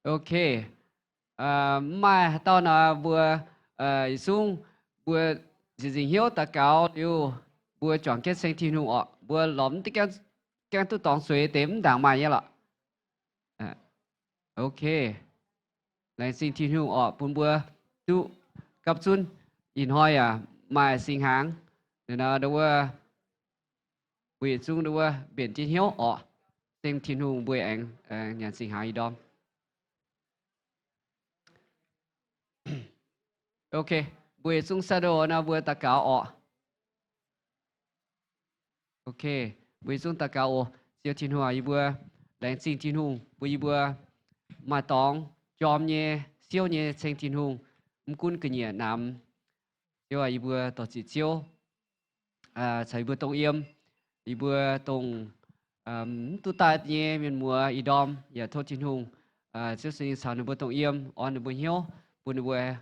Ok. Mà tao là vừa xuống vừa gì hiếu ta cáo yêu vừa chọn cái sinh thiên hùng ọ vừa lõm cái tu tòng suy tím đảng mày nhá lọ. Ok. Lại sinh thiên hùng ọ bún vừa tu cặp xuân in hoi mà sinh háng nên là đâu vừa xuống đâu biển trên hiếu ọ sinh thiên hùng vừa anh nhà sinh háng đi đom. Ok. Vừa xuống sa đồ na vừa ta cáo ọ. Ok, bây giờ ta cao siêu thiên hòa vừa lãnh sinh thiên hùng vừa mà tòng chom nhé siêu nhé sinh thiên hùng cũng cái nhẹ nằm siêu vừa tổ chức siêu sai vừa tông yếm vừa tông tu ta nhé miền mùa idom ya thốt thiên hùng siêu sinh sao nó vừa tông yếm on nó vừa hiếu vừa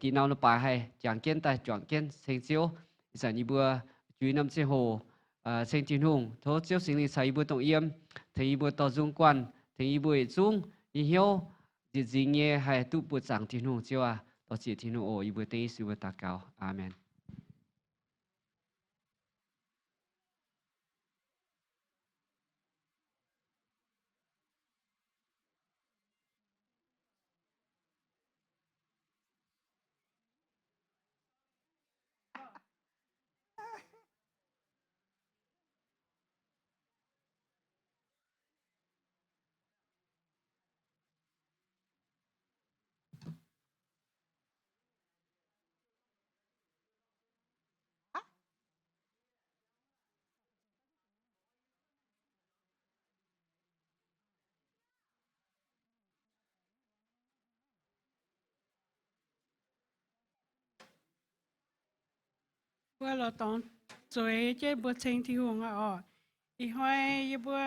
tí nào nó pa hay chẳng kiến ta chọn kiến sinh siêu sản vừa chú năm siêu hồ sinh thiên hùng thốt siêu sinh linh sai vừa tông yếm thấy vừa tỏ dung quan thấy vừa dung hiếu gì nghe hay tu bút sang thiên hùng siêu tỏ chỉ thiên hùng vừa tây siêu vừa ta cao amen. bữa là tón rồi chế bữa sinh thì huống ý hoài bữa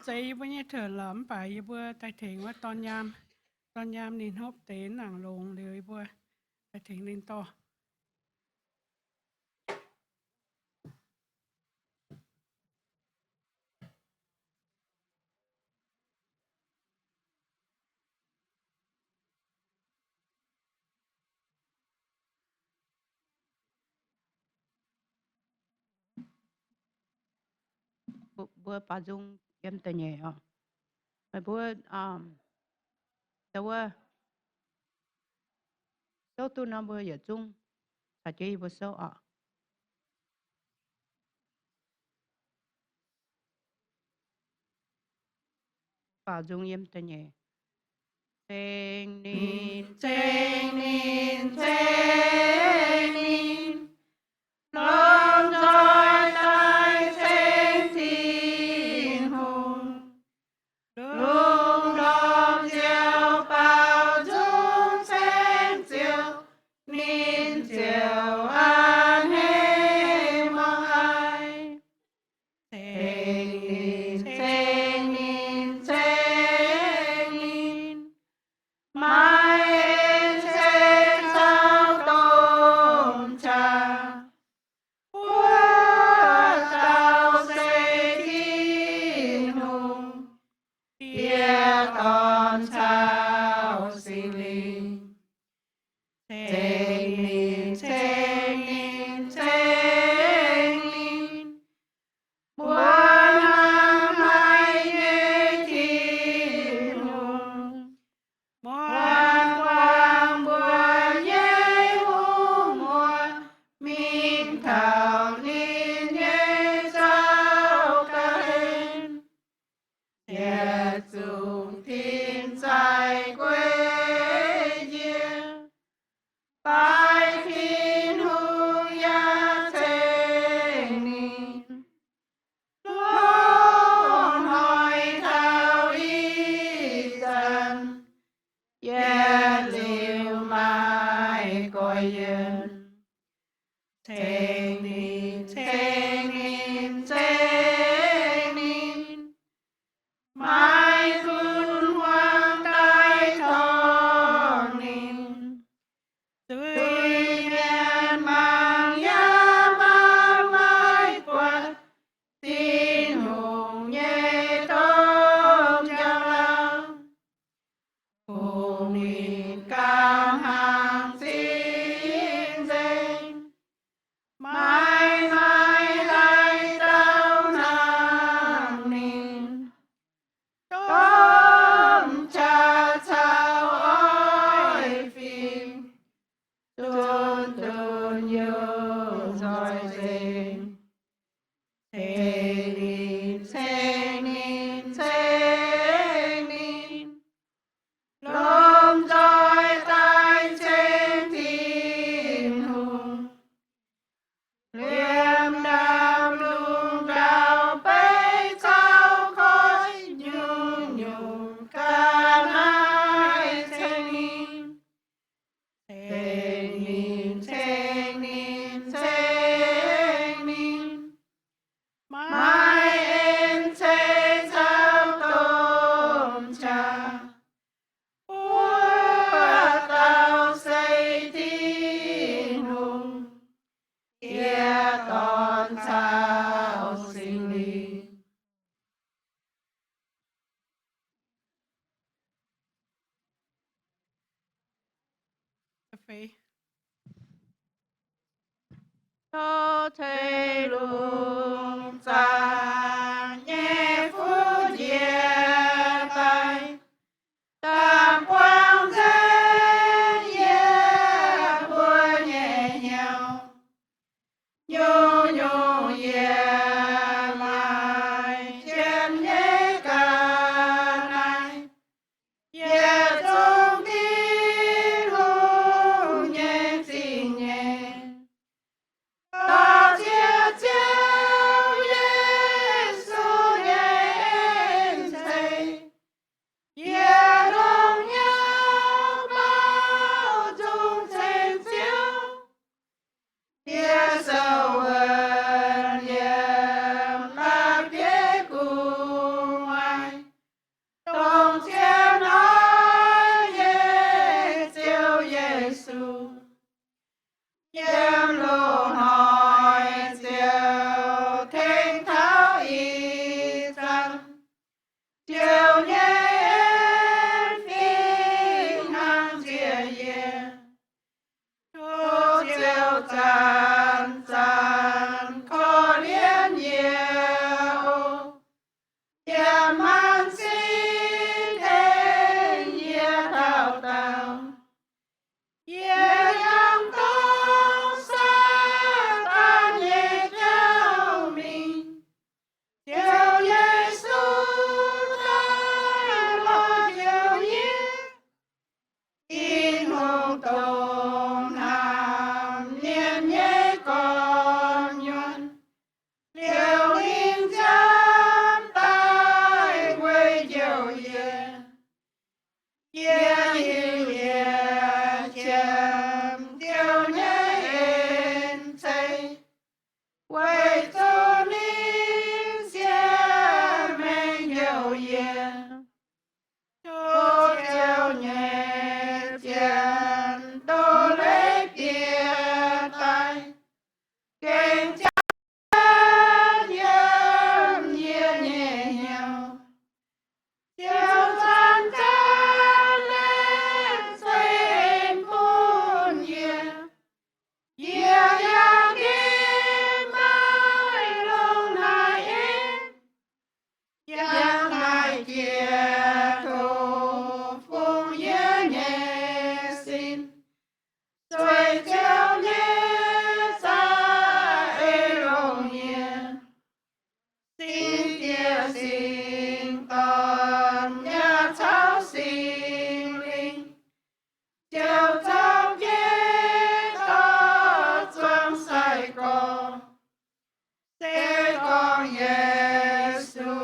giấy bữa nhẹ thở lắm phải bữa tại thỉnhว่าตอนยามนินฮบเตนหนังลงเลยบไปถึงนินต่อ bữa bà dung em tờ nhẹ mà bữa tao tao tu nó bữa giờ chung sao chơi bữa sau bà dung em tờ nhẹ Chênh nín lòng dõi tai chênh thiên hùng lung đom diệu bao dung chênh diệu nín diệu an hê mong ai chênh nín mai em sẽ sao tôn cha Chúa tao sẽ thiên hùng kia con sao sinh linh chênh nín muôn năm hai nghe thiên hùng Ngoan quang buồn nhé hú mùa Minh thảo nín nhé sao ca hên Thiệt dùng thiên dài quê diên Bài thiên hùng ya chênh nín Luôn hỏi thảo ý dân Yeah, liu mai coi yên Chênh nín Mai khun hoang tai thong nín Tuy nhiên mang ya ba mai quạt Tin hùng nhé tôm chẳng lòng phê. Cho thầy luôn ra nhẹ phút diệt tay tam quang dễ nhẹ vui nhẹ nhau nhu nhu nhẹ lại trên nhẹ cả này nhẹ trong tin hữu nhẹ xin nhẹ ta chia chiếu Giêsu nhẹ thầy nhẹ đồng nhau bao dung thành phiếu nhẹ sâu hơn nhẹ lạc thế cùng ai đồng thiên nói nhẹ chiếu Giêsu Yếm lô nói diệu thênh tháo y rằng chiều nhé phi năng diệu yên thu chiều tràn tràn khó liên nhiều yếm mang xin thế nhé thảo tào yang tông xa ta nhẹ theo mình theo Giêsu ta lo theo nhé in hồn tông hàm niệm nhé con nhuận liều linh giám tai quay chiều yên yên yên chém tiêu nhện xây quay cho nín xe men nhiều yên cho tiêu nhện chém tô lấy tiền tay kênh chán nhâm nhẹ nhẹ nhau chiều gian tan lên xây muôn nhiên yeah yeah kim mai long hai em yeah mai kia thu phung yeah nhẹ xin xoay theo nhé xa ê long nhiên xin kia xin toàn nhà cháu xin linh chiều cháu biết có trong sai con sẽ con Giêsu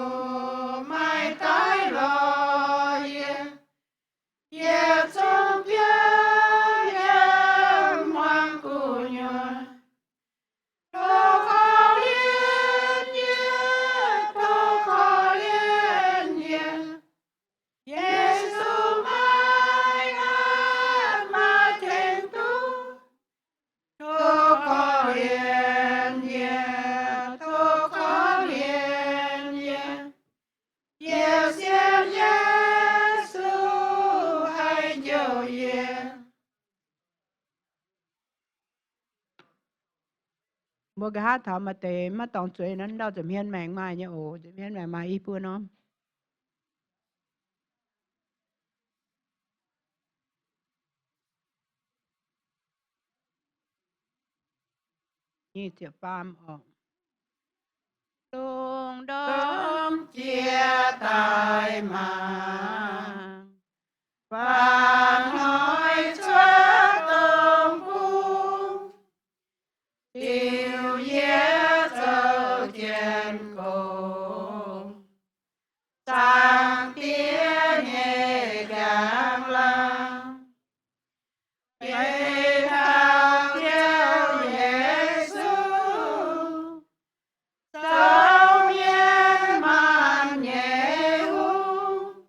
mai tái lo yên yên trong biết em hoàng cụ nhuận Tô khó liên nhiên, tô khó liên nhiên. Giêsu mai ngát mai thềm tu. Tô khó liên nhiên, tô khó liên nhiên. Yêu xin Giêsu hãy nhiều yên. Một cái hát thảo mà tế mà tổng chuối nó đâu chỉ miên mèng mai nhá ồ chỉ miên mèng mai y pua nó như chiếc pham tung đom chia tay mà và nói chúa tông cung yêu nhé thơ thiên cùng sang tiếng nhẹ càng lang về thao theo Giêsu sao miên man nhẹ hu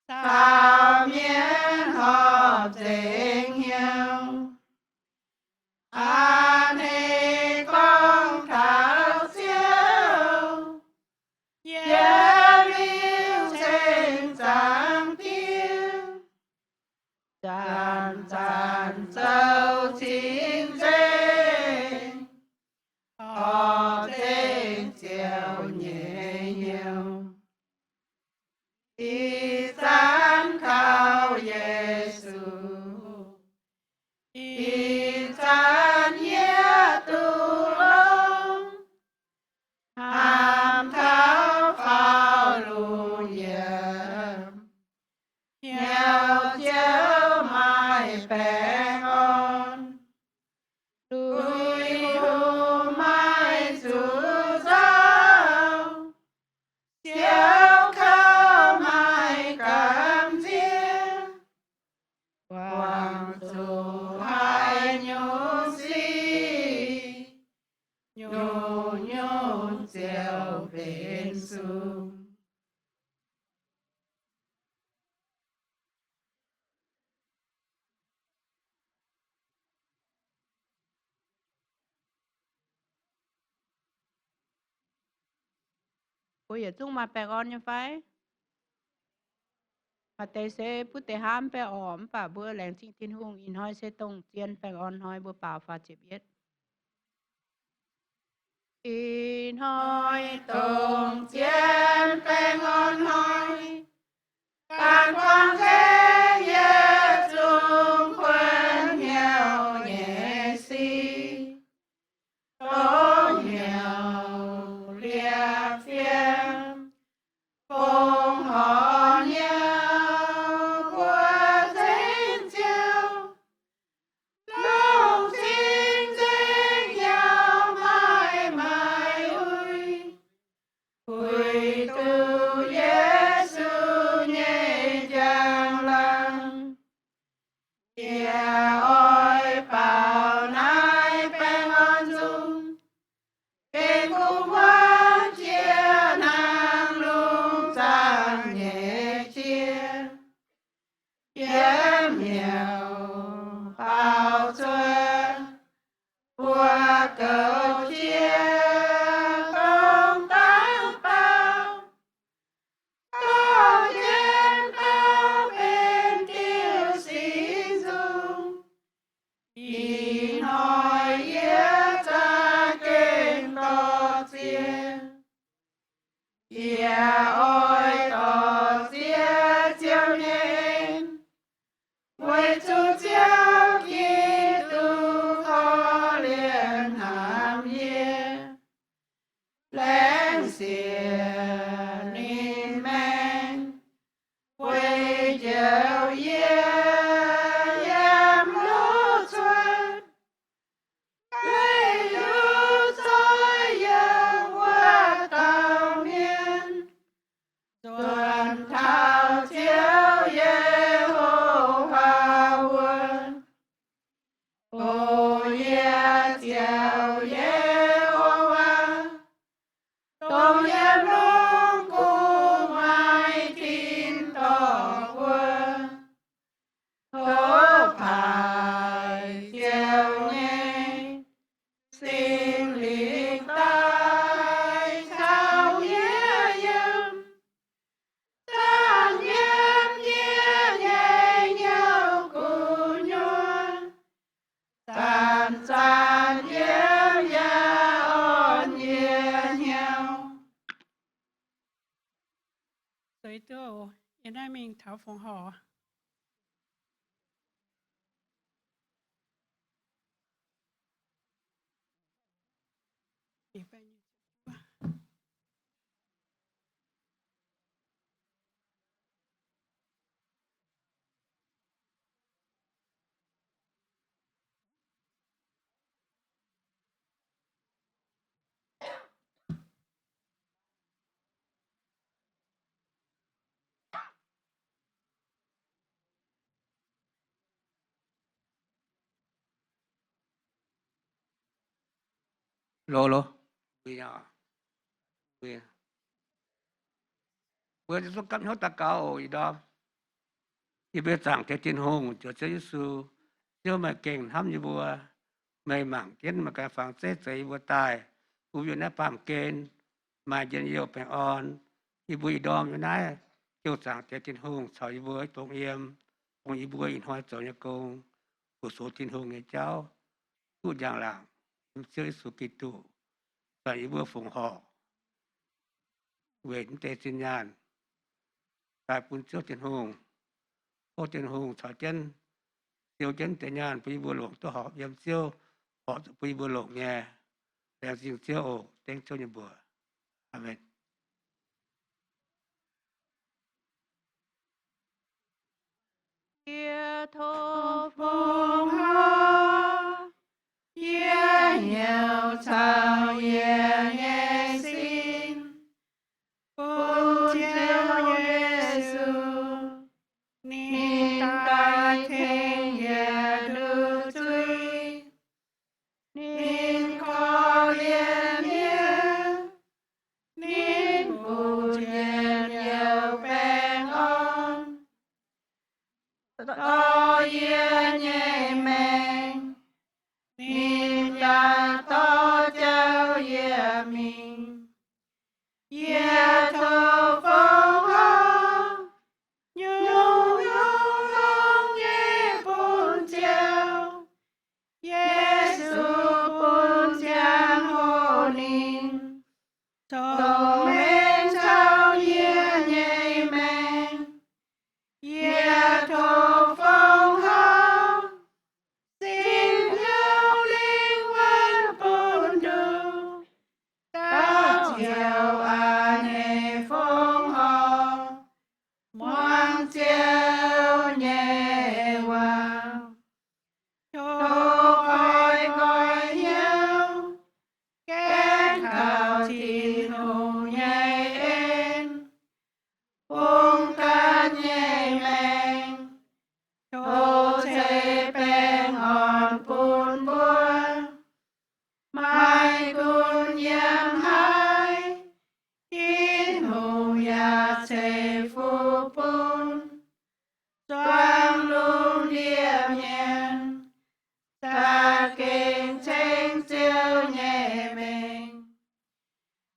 sao miên hợp dình hiệu an hề con thảo siêu yeah yêu sinh giang tiêu tràn tràn sâu chín dinh họ dinh chiều nhẹ nhiều y san khao Giêsu y san nhé tu long hàm thao phao lu nhiệm nhau chiếu mai bè ngon đuôi hu mai dù dao chiếu khao mai cảm riêng hoàng dù hai nhung si nhung nhung chiều bên sung Ôi giờ chung mà bè con như phải mà tê sẽ bút tê ham bè ổm và bữa lẹng chinh thiên hùng in hoi sẽ tông chiên bè con hoi bữa bảo phá chế biết in hoi tông chiên bè con hoi càng quang thế nhé chung khuôn nhau nhẹ si có nhiều liệp phiêm cùng họ nhau qua dinh chiều lúc xin dinh nhau mãi mãi ui tu Giêsu nhẹ nhàng lặng yeah ôi bao nay bên on dung bên cùng hoa chia nàng lung sang nhẹ chia kiếm nhiều bao xuân qua cầu chia công tác bao có trên cao bên tiêu xin dung in hỏi yết ra kinh to riêng yeah ôi to riêng chiều nhện quay chú chiều khi tu khó liền hàm yeah lên xiên in men quay chiều yeah em lúa xuân lấy lúa soi yang qua tàu miên tuần thao chiếu Giê-hô-va quân ô yeah chiều Giê-hô-va Công em luôn cùng ai tin tỏ quân thố phải chiều nhé xin lịch tai sao nhé yếm sang nhém nhé nhẹ nhau cùng nhau san san nhém ya on nhé nhau Tới tiêu hiện nay mình thảo phòng họ Thì phải như- lô lô bây giờ bây giờ tôi cắt hết tất cả rồi đó Thì biết rằng thế thiên hùng cho Chúa Giêsu chưa mà kinh hâm như vua mày mảng kiến mà cái phẳng xét giấy vua tài u viên đã phạm kên mà dân yêu phải on thì bùi đom như này kêu rằng thế thiên hùng sau như vua tông yếm ông như vua in hoa cho nhà công của số thiên hùng người cháu cụ giang làng Chúa Giêsu Kitô và như vua phụng họ về những tế sinh nhàn tại phun trước thiên hùng ô thiên hùng thọ chân siêu chân tế nhàn phi vua lục tôi họ yếm siêu họ phi vua lục nghe để siêu siêu ổ tên cho nhà bùa amen. Kia thô phong hoa kia nhiều sao nghe xin Phun chiếu Giêsu Nín tai thiên nhà đưa truy Nín có Iu-Mien Nín phù chiên nhiều bèn on To yên nhẹ mềm Nín ya to cháu Iu-Mien Yeah, thơ phong hoa nhung nhung long ye bồn chiều Giêsu bồn chiang hồ nín Thổ mến sao ye nhảy mèn Yeah, thơ phong hoa xin nhau linh quan bồn đủ Tao chiều an hệ phong họ Ngoan chiều nhẹ vào Thô gọi nhau Kết khảo thiên hùng nhảy ên Hùng cát nhảy mèn Thô chê bèn hòn bùn buồn Mai cun yam hai Thiên hùng ya chê phu bùn Doang lung điệp nhàn Ta kinh tranh siêu nhẹ mình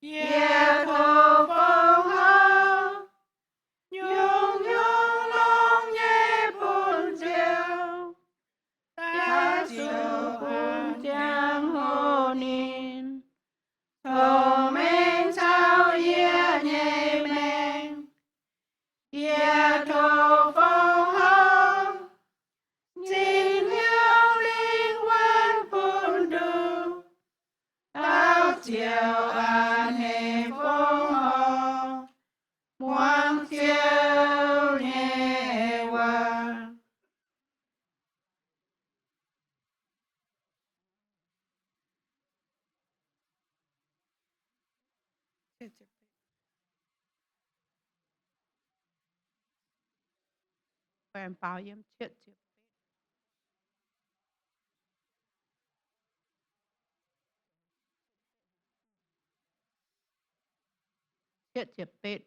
Yeah, thô phong hoa Nhung nhung long nhẹ bùn chiều Ta chiều bùn chiang hồ nín Thổ mến sao yeah nhẹ mèn Yeah, thô phong hoa Xin nhau linh quan bùn đủ Tao chiều an hệ phong họ Ngoan chiều nhẹ qua Quen bảo yếm chết chết chết chết bết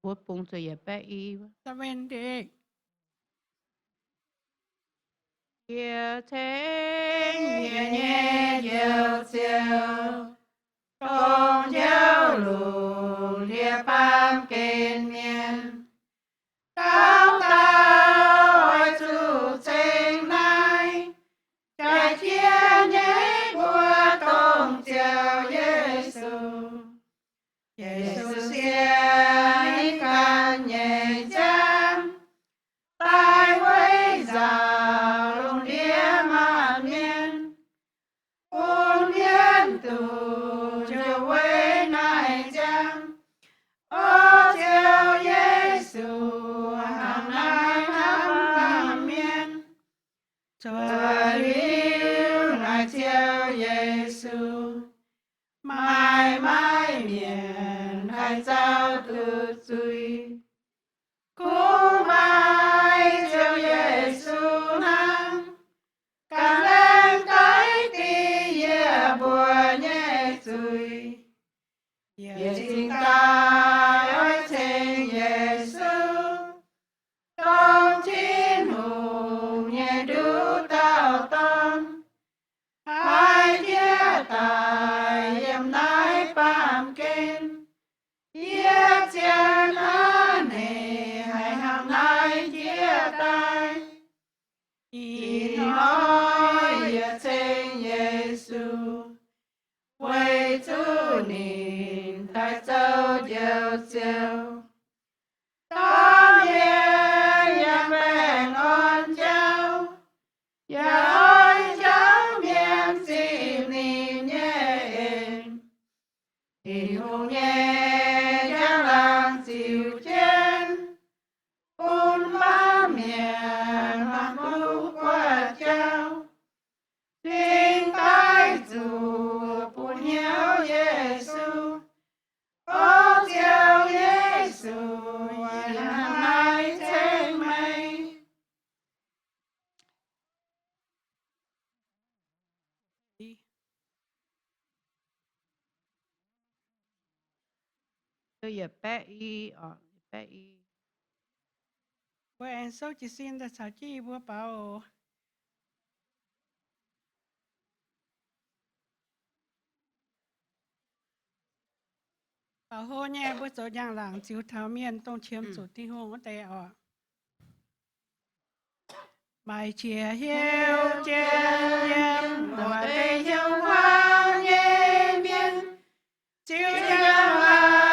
Bố bụng cho yếm bé y Seven day. Kia thế nhẹ nhẹ dịu dịu Công giáo lù lia bám kên miên Tao tao ai chủ tranh này Cái thiên nhảy bùa tông chiều Giêsu Giêsu xia can nhẹ chăm Tai quấy rào lùng lia mà miên Ôn miên tù chiều quấy này chăm Ô chiều Giêsu hàng nay hâm miên Trời yêu lại chiều Giêsu Mãi mãi miền hai giao tự duy Cũng mãi chiều Giêsu năng Càng lên cái tí bùa nhẹ duy Giờ xin ta ơi xin Giêsu, con chiến hùng nhẹ đủ tạo tâm, hai chia tài yếm nái phạm kinh, chia chân an nề hai hàng nái chia tay. In hỏi giờ xin Giêsu,为主您太走就走，当面也平安走，也安正面心里念，因红叶将浪九间，本把面满不过桥，心带主不了耶稣，我叫耶稣也来青梅。Tôi giờ bé y bé y. Bữa ăn số chỉ xin ta sao chi bữa bảo bảo hô nha bữa chỗ giang làng chiếu thảo miên tông chiếm chủ tí hôn ở đây ở bài chia hiếu trên em và đây hiếu hoa nhẹ miên chiếu giang làng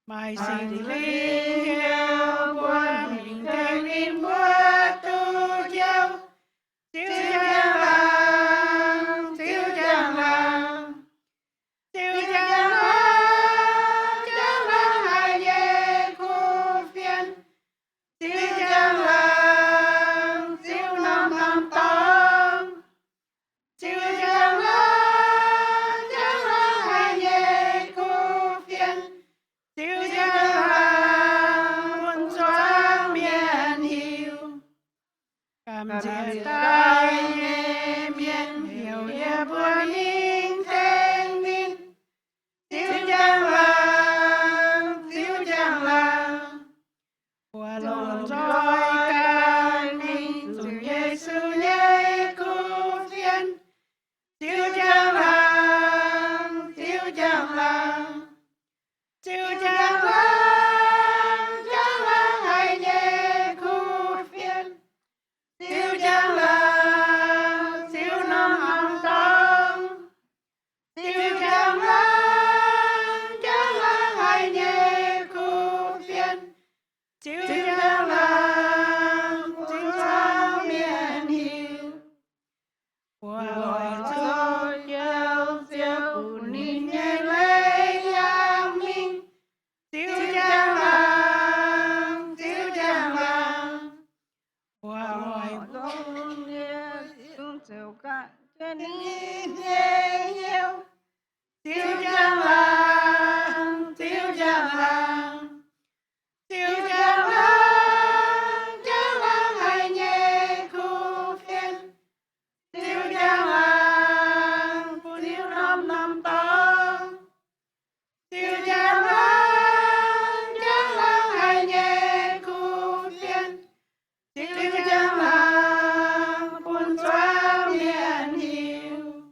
bài sinh linh hiếu buồn mình thanh linh bữa tu chiếu chiếu giang làng chiếu giang làng chiếu giang làng hai dê khu phiên chiếu giang làng chiếu năm năm tông chiếu giang làng hai dê khu phiên chiếu giang làng muôn xoáng miền hiu cảm chia tay miền hiểu ye buồn linh thanh linh chiếu giang làng qua lòng roi can minh dùng Giêsu nhé cứu phiên chiếu giang làng chiếu giang làng hai nhé cứu phiên chiếu giang làng chiếu năm hàng tông chiếu giang làng hai nhé cứu phiên chiếu giang làng chiếu sáng miền hiu qua hỏi cho chiếu chiếu nín nhẹ lấy giang minh chiếu giang làng qua hỏi con nhé xuống chiếu cả trên nín nhẹ hiu chiếu giang làng chiếu giang làng hai nhé khu phiên chiếu giang làng chiếu năm năm tông chiếu giang làng hai nhé khu phiên chiếu giang làng buồn xoáng miền hiu.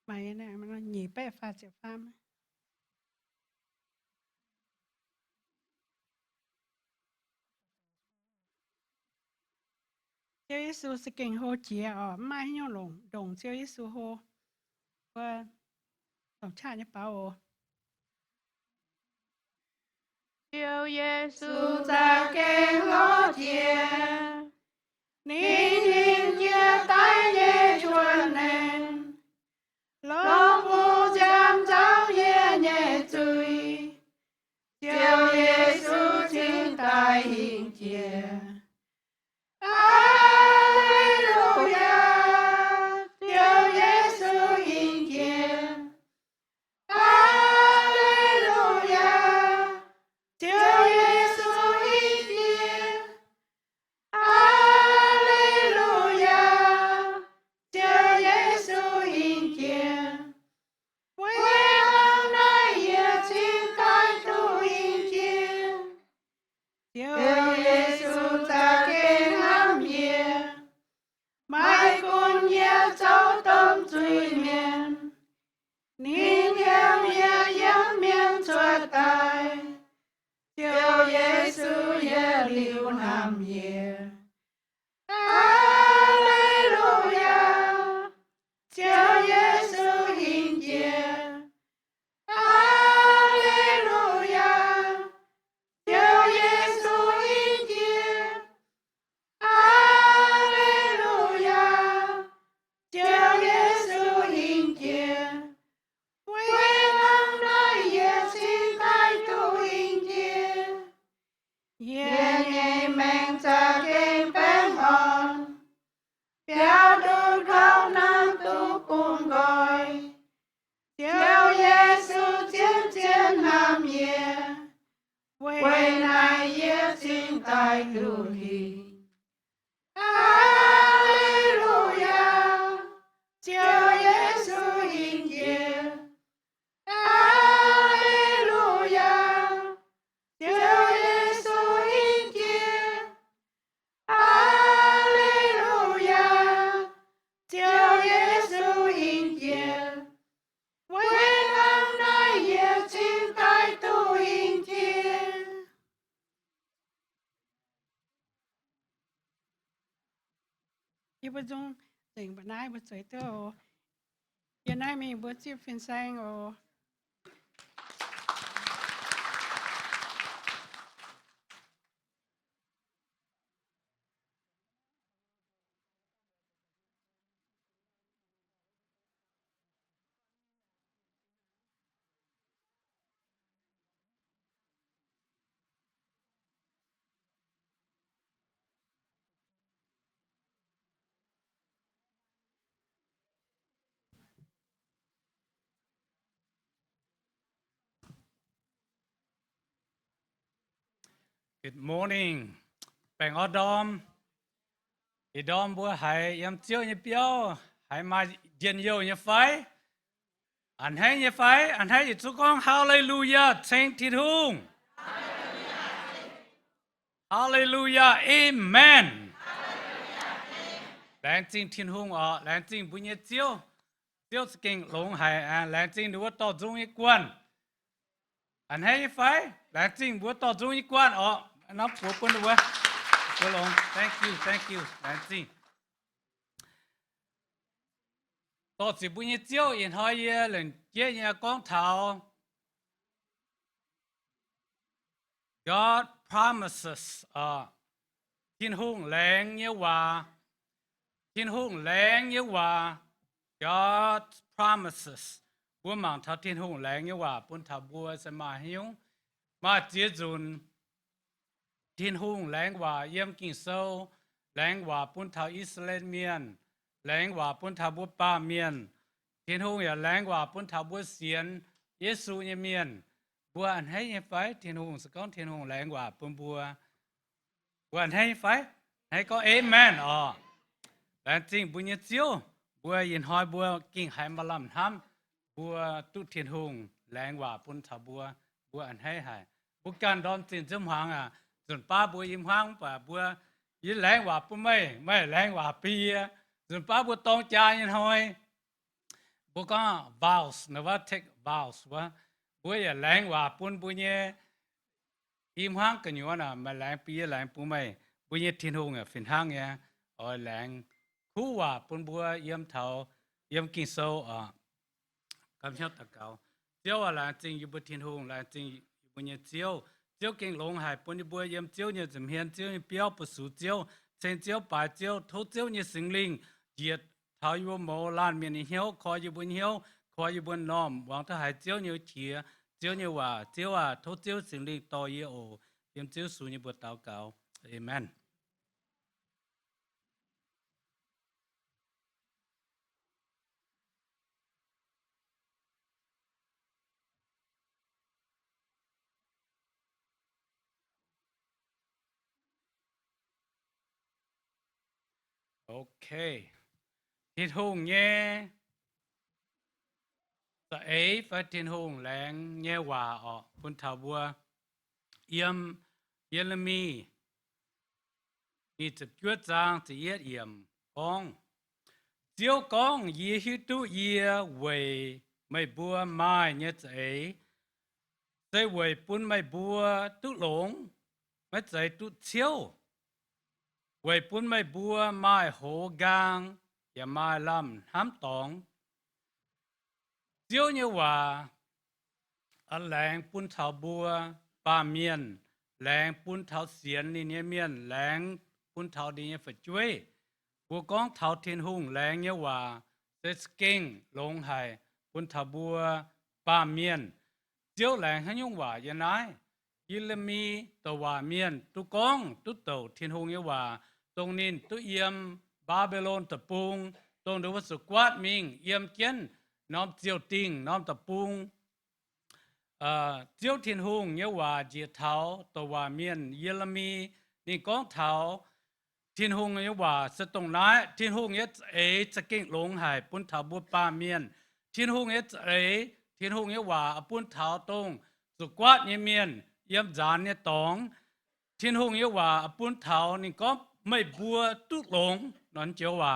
Mày này mà nó nhỉ bé pha chịu pha mà. Chúa Giêsu sẽ kinh hô chia ở mai nhau lồng đồng Chúa Giêsu hô và tổng cha nhé bảo Chúa Giêsu ta kêu hô chia, nín nín chia tay nhé chuồn nền, lòng vô giam giáo nhé nhẹ chui, Chúa Giêsu chính tài hình chia. Alleluia, Chúa Giêsu hình chia. Alleluia, Chúa Giêsu hình chia. Tiêu Giêsu ta kinh hâm nhiệt, mai cùng nhớ cháu tâm truy miền, nín theo nhớ yếm miên chua tai. Tiêu Giêsu ye liu hâm nhiệt. Alleluia. Tiêu Giêsu hình nhiệt. Alleluia. Tiêu Giêsu hình nhiệt. Alleluia. Tiêu Giêsu hình nhiệt. Quên năm nay ye xin tai tu hình nhiệt. Ye nhảy meng ta kinh bén on. Béo đun khóc nam tu cùng gọi. Tiêu Giêsu chiến chiến nam ye. Quên này ye xin tai tu hình. Alleluia. Tiêu Giêsu hình nhiệt. Alleluia. Tiêu Giêsu hình nhiệt. Alleluia. Tiêu Giêsu hình nhiệt. Quên năm nay ye xin tai tu hình nhiệt. Yêu bữa dung tỉnh bữa nay bữa sấy tơ ồ. Hiện nay mình bữa chip phiên sang ồ. Good morning. Bạn ở đom. Ở đom bữa hay em chiếu như biểu, hay mà dân yêu như phải. Anh hay như phải, anh hay chú con hallelujah, thank thiên hùng. Hallelujah, amen. Lãng chính thiên hùng ở, lãng chính bữa như chiếu. Chiếu sự kinh lông hay, lãng chính đứa tỏ dung như quan. Anh hay như phải, lãng chính bữa tỏ dung như quan ở. Nó của quân đứa. Cô lông, thank you, lãng chính. Tỏ chỉ bữa như chiếu, yên hỏi ye, lần chế nhà con thảo. God promises, thiên hùng lãng như hòa. Thiên hùng lãng như hòa. God promises. Bữa mạng thảo thiên hùng lãng như hòa. Bún thảo bùa sẽ mà hiếu. Mà chế dùn. Thiên hùng lãng hòa yếm kinh sâu. Lãng hòa bún thảo Israel mienh. Lãng hòa bún thảo bùa ba mienh. Thiên hùng ya lãng hòa bún thảo bùa xiên. Giêsu như mienh. Bùa anh hay như phải. Thiên hùng sẽ có thiên hùng lãng hòa bún bùa. Bùa anh hay như phải. Hay có amen. Lãng chính bùa như chiếu. Bùa yên hỏi bùa kinh hải mà làm hâm. Bùa tu thiên hùng lãng hòa bún thảo bùa. Bùa anh hay hay. Bùa can đón tin dùm hoàng dùn ba bùa im hoàng và bùa ý lãng hòa bùa mây lãng hòa bìa. Dùn ba bùa tông cha yên hỏi. Bùa có vows, nó va take vows va. Bùa ya lãng hòa bùn bùa nhé. Im hoàng cần nhớ là mà lãng bìa lãng bùa mây. Bùa nhé thiên hùng phiền hăng ya. Ở lãng khu hòa bùn bùa yếm thảo yếm kinh sâu cảm nhận tất cả. Chiếu là chính yêu bùa thiên hùng là chính bùa nhé chiếu. Chiếu kinh lông hải bùn bùa yếm chiếu như dùm hiền chiếu như biểu bùa sủ chiếu. Sen chiếu bà chiếu thô chiếu như sinh linh. Diệt thảo yêu mô lan miền hiếu khó yêu bùn hiếu. Khó yêu bùn nòm. Hoàng thơ hải chiếu như chìa. Chiếu như hòa. Chiếu thô chiếu sinh linh to yêu ổ. Yếm chiếu sủ như bùa táo cáo. Amen. Okay. Thiên hùng nhé. Tại ấy phải thiên hùng lãng nhé hòa ở bún thảo bùa. Yếm 耶利米，你这决章这一言讲，就讲耶许多耶为ไม่บัวไม้เนี่ยใจใจเวยปุ่นไม่บัวตุหลงไม่ใจตุเชี่ยวเวยปุ่นไม่บัวไม้โหกางอย่าไม้ลำห้ำตองเจียวเนี่ยว่าอันแรงปุ่นเถาบัวป่าเมียนแรงปุ่นเถาเสียนนี่เนี่ยเมียนแรงปุ่นเถาดีเนี่ยฝัดช่วยบัวกองเถาเทียนหุ่งแรงเนี่ยว่าเซสเก่งลงไห้ปุ่นเถาบัวป่าเมียนเจียวแรงให้ยุ่งว่าอย่างไรยิลมีตัวว่าเมียนตุกองตุเต่าเทียนหุ่งเนี่ยว่าตรงนี้ตุเยี่ยมบาเบโลนตะปุงตรงดูว่าสุกวาดมิงเยี่ยมเกียนน้อมเจียวติงน้อมตะปุงเจียวเทียนหุ่งเนี่ยว่าเจียเท้าตัวว่าเมียนยิลมีนี่กองเท้าเทียนหุ่งเนี่ยว่าสตรงนั้นเทียนหุ่งเนี่ยจะเก่งลงหายปุ่นเท้าบัวป่าเมียนเทียนหุ่งเนี่ยเทียนหุ่งเนี่ยว่าปุ่นเท้าตรงสุกวาดเนี่ยเมียนเยี่ยมจานเนี่ยตองเทียนหุ่งเนี่ยว่าปุ่นเท้านี่ก็ไม่บัวตุหลงนั่นเจ้าว่า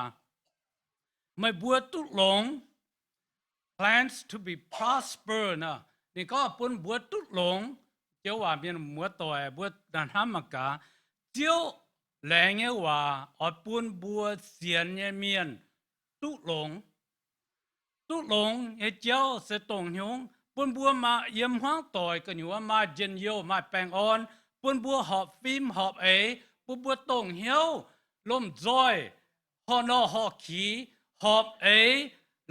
ไม่บัวตุหลง plans to be prosper นะนี่ก็ปุ่นบัวตุหลงเจ้าว่าเป็นมัวตัวบัวดันห้ามกาเจ้าแรงเนี่ยว่าปุ่นบัวเสียนเนี่ยเมียนตุหลงเจ้าเสตงหงปุ่นบัวมาเยี่ยมห้องต่อยกันอยู่ว่ามาเจนโยมาแปงออนปุ่นบัวหอบฟิล์มหอบปุ่นบัวตงเหี่ยวลมจอยหอนอหอขีหอบ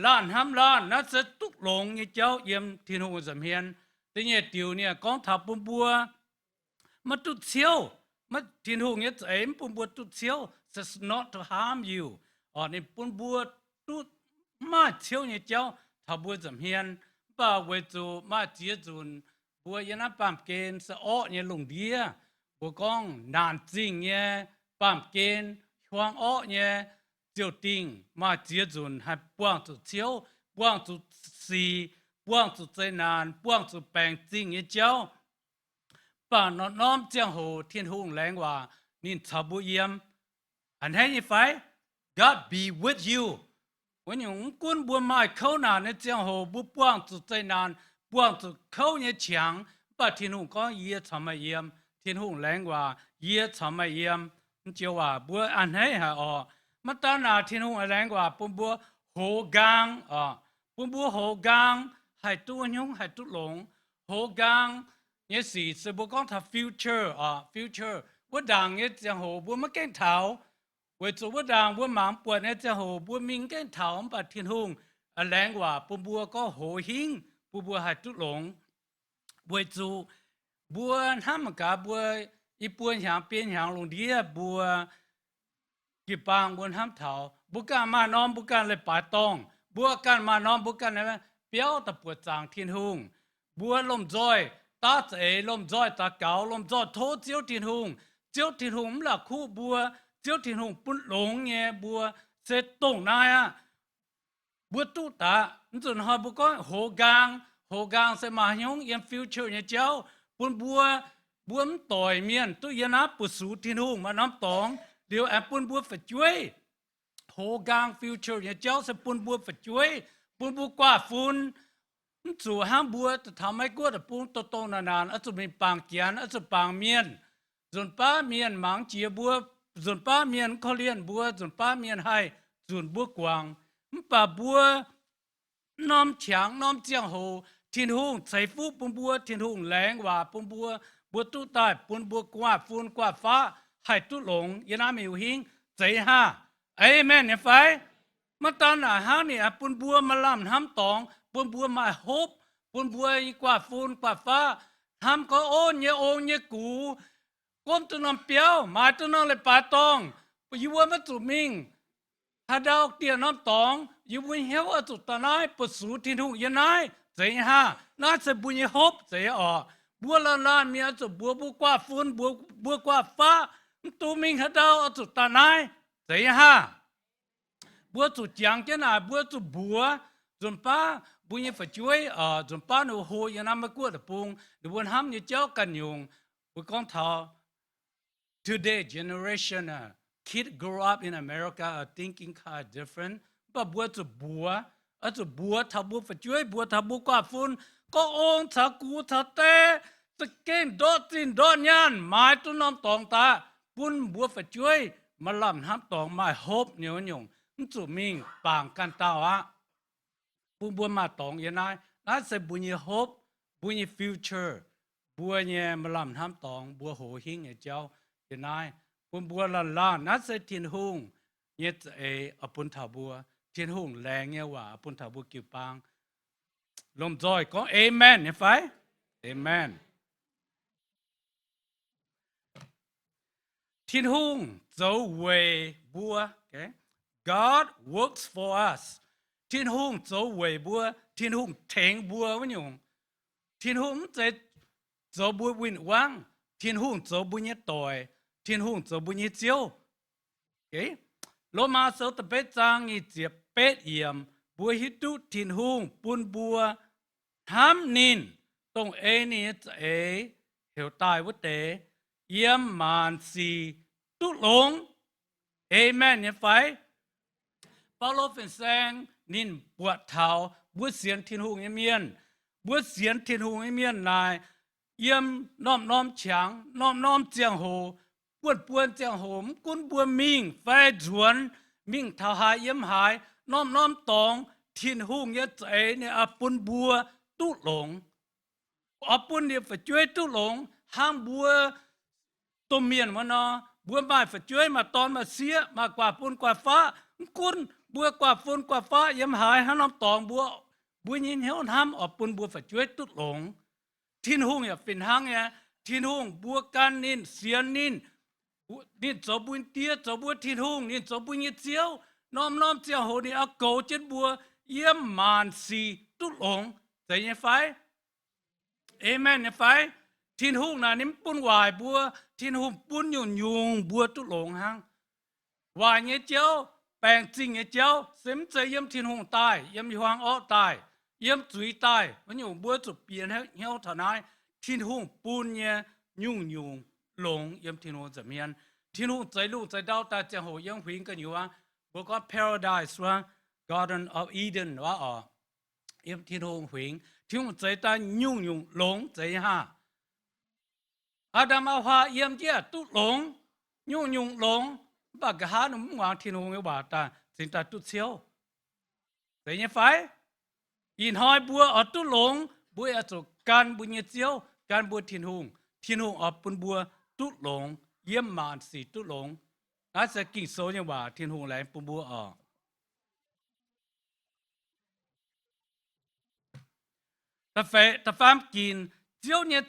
ล้านห้ำล้านนั่นจะตุกหลงเจ้าเยี่ยมที่หงสำเฮียนแต่เนี่ยติวเนี่ยกองทัพปุ่นบัวมาตุดเชียวมาที่หงเนี่ยปุ่นบัวตุดเชียว says not to harm you นี่ปุ่นบัวตุดมาเชียวเนี่ยเจ้าทับบัวสำเฮียนป่าเวจูมาเจียจุนบัวยันปั๊มเกณฑ์สะอ้อเนี่ยลงเดียบัวกองนานจริงเนี่ยปั๊มเกณฑ์ช่วงอ้อเนี่ยเจียวติงมาเจียจุนให้ป้วงจุดเชียวป้วงจุดสีป้วงจุดใจนานป้วงจุดแปลงจริงเนี่ยเจ้าป่าน้อมเจียงโหเทียนหุ่งแรงว่านินชาบุเยี่ยมอันให้ยี่ไฟ God be with youวันนี้กุนบัวไม้เข้านานเนี่ยเจียงโหบัวป้วงจุดใจนานป้วงจุดเข้าเนี่ยเฉียงป่าเทียนหุ่งก็เยี่ยทำไม่เยี่ยมเทียนหุ่งแรงว่าเยี่ยทำไม่เยี่ยมเจ้าว่าบัวอันให้หามาตานาเทียนหุ่งแรงกว่าปุ่นบัวโหกางปุ่นบัวโหกางให้ตัวยุ่งให้ตุหลงโหกางเนี่ยสิสบัวกองทับ future future บัวดังเนี่ยจะโหบัวมะเก้งเถาเวจูบัวดังบัวหมางปวดเนี่ยจะโหบัวมิงเก้งเถาปัดเทียนหุ่งแรงกว่าปุ่นบัวก็โหหิงปุ่นบัวให้ตุหลงเวจูบัวห้ามกาบัวอีปวนหางเปลี่ยนหางลงเดียบัวกีบางบนห้ามเถาบุกการมาน้อมบุกการเลยป่าตองบัวการมาน้อมบุกการอะไรเปียวตะปวดจางเทียนหุงบัวลมจอยตาเอ๋ลมจอยตาเก่าลมจอยโทเจียวเทียนหุงเจียวเทียนหุงหลักคู่บัวเจียวเทียนหุงปุ่นหลงเงี้ยบัวเสร็จตรงนายบัวตู้ตาจุนหอบุกก็โหกางเสมาหยงเยี่ยมฟิวเจอร์เนี่ยเจ้าปุ่นบัวมต่อยเมียนตู้ยานาปุสูทินหุงมาน้ำตองเดี๋ยวปุ่นบัวฝัดช่วยโหกางฟิวเจอร์เนี่ยเจ้าสปุ่นบัวฝัดช่วยปุ่นบัวกว่าฝุ่นสู่ห้ามบัวจะทำให้กวดปุ่นโตๆนานๆอาจจะมีปางเกียนอาจจะปางเมียนส่วนป้าเมียนหมางเจียบัวส่วนป้าเมียนเขาเลี้ยนบัวส่วนป้าเมียนให้ส่วนบัวกวางป่าบัวน้อมเฉียงน้อมเจียงโหทินหุงใส่ฟูปุ่นบัวทินหุงแรงว่าปุ่นบัวตู้ใต้ปุ่นบัวกว่าฝุ่นกว่าฟ้าให้ตุหลงยานาไม่อยู่หิงใจห้าเอเมนเนี่ยไฟมาตอนหน้าห้าเนี่ยปุ่นบัวมาล่ำห้ำตองปุ่นบัวมาฮบปุ่นบัวกว่าฝุ่นกว่าฟ้าห้ำก็โอนเยโอนเยกูก้มตัวนำเปียวมาตัวนำเลยป่าตองไปอยู่ว่ามาจุมิงถ้าดาวเตียน้ำตองอยู่บนเหี้ยวจุดตาไนปสูทินหุงยานายใจห้าน่าจะบุญฮบใจบัวลานเมียจะบัวกว่าฝุ่นบัวกว่าฟ้าตัวมิงหาดาวจุดตาไนใจห้าบัวจุดยังเจ้าหน้าบัวจุดบัวจนป้าบุญฝัดช่วยจนป้าหนูโหยนำมากวดปุงเดี๋ยววันห้ามเนี่ยเจ้ากันยุงบุกองเท้า today generation kid grow up in America are thinking kind of different บ่บัวจะบัวจะบัวถ้าบัวช่วยบัวถ้าบัวกว่าฝุ่นก็องถ้ากูถ้าเตสเก่งดอจินดอนยันหมายตุน้อมตองตาปุ่นบัวช่วยมาลำห้ำตองหมายโฮปเหนียวหยงจุมิงปางกันตาวะปุ่นบัวมาตองยังไงนั่นจะบุญยโฮปบุญยฟิวเจอร์บัวเนี่ยมาลำห้ำตองบัวโหหิงเจ้ายังไงปุ่นบัวละล้านนั่นจะทิ้งหงเนี่ยอปุ่นถาบัวทิ้งหงแรงเนี่ยว่าอปุ่นถาบัวกิ่วปางลมจอยก็เอเมนเห็นไหมเอเมนทิ้งหงจะเวบัว okay God works for us ทิ้งหงจะเวบัวทิ้งหงแทงบัววะหยงทิ้งหงจะบัววินวังทิ้งหงจะบัวเนี่ยต่อยทิ้งหงจะบัวเนี่ยเจียว okay โลมาเสตเป็ดจางอีเจียเป็ดเอี่ยมบัวฮิตุทิ้งหงปุนบัวทำนินตรงนี่เหวตายวัดเตเยี่ยมมานสีตุหลงเอเมนเนี่ยไฟเปาโลเป็นแสงนินปวดเท้าบัวเสียนทิ้งหงเมียนบัวเสียนทิ้งหงเมียนนายเยี่ยมน้อมฉางน้อมเจียงโหปวนเจียงโหมกุนบัวมิงไฟจวนมิงเท้าหายเยี่ยมหายน้อมตองทิ้งหงเนี่ยใจเนี่ยปุนบัวตุหลงปุนเนี่ยช่วยตุหลงห้างบัวตัวเมียนวะเนาะบัวไม้ช่วยมาตอนมาเสียมากว่าปุนกว่าฟ้ากุนบัวกว่าฝนกว่าฟ้าเยี่ยมหายห้างน้ำตองบัวยินเหี้ยวทำปุนบัวช่วยตุหลงทิ้งหงเนี่ยเป็นห้างเนี่ยทิ้งหงบัวกันนินเสียนินจะบุญเตี้ยจะบัวทิ้งหงนี่จะบุญเจียวน้อมเจียวโหนี่เอาโกเจ็ดบัวเยี่ยมมานสีตุหลงใจเย็นไฟเอเมนเนี่ยไฟทิ้งหงน่ะนี่ปุ้นวายบัวทิ้งหงปุ้นยุงบัวตุหลงหังวายเนี่ยเจียวแปลงจริงเนี่ยเจียวเสมใจเยี่ยมทิ้งหงตายเยี่ยมหวงอ้อตายเยี่ยมจุยตายมันอยู่บัวจุดเปลี่ยนให้เหี้ยวถนายทิ้งหงปุ้นเนี่ยยุงหลงเยี่ยมทิ้งหงจะเมียนทิ้งหงใจลูกใจดาวตาเจ้าโหยังหิงกันอยู่ว่าบัวก็ paradise ว่า Garden of Eden ว่าอ๋อเยี่ยมทิ้งหงหิงทิ้งหงใจตายุงหลงใจห้าอาดามอาฮาเยี่ยมเจ้าตุหลงยุงหลงปากกะหาหนุ่มวางทิ้งหงไว้บาตาสิงตาตุเชียวแต่ยังไฟอินหอยบัวอตุหลงบัวอจุการบุญเจียวการบัวทิ้งหงอปุนบัวตุหลงเยี่ยมมานสีตุหลงน่าจะกิ่งโซยังว่าทิ้งหงแหลมปุนบัวอแต่ฟามกินเจียวเนี่ย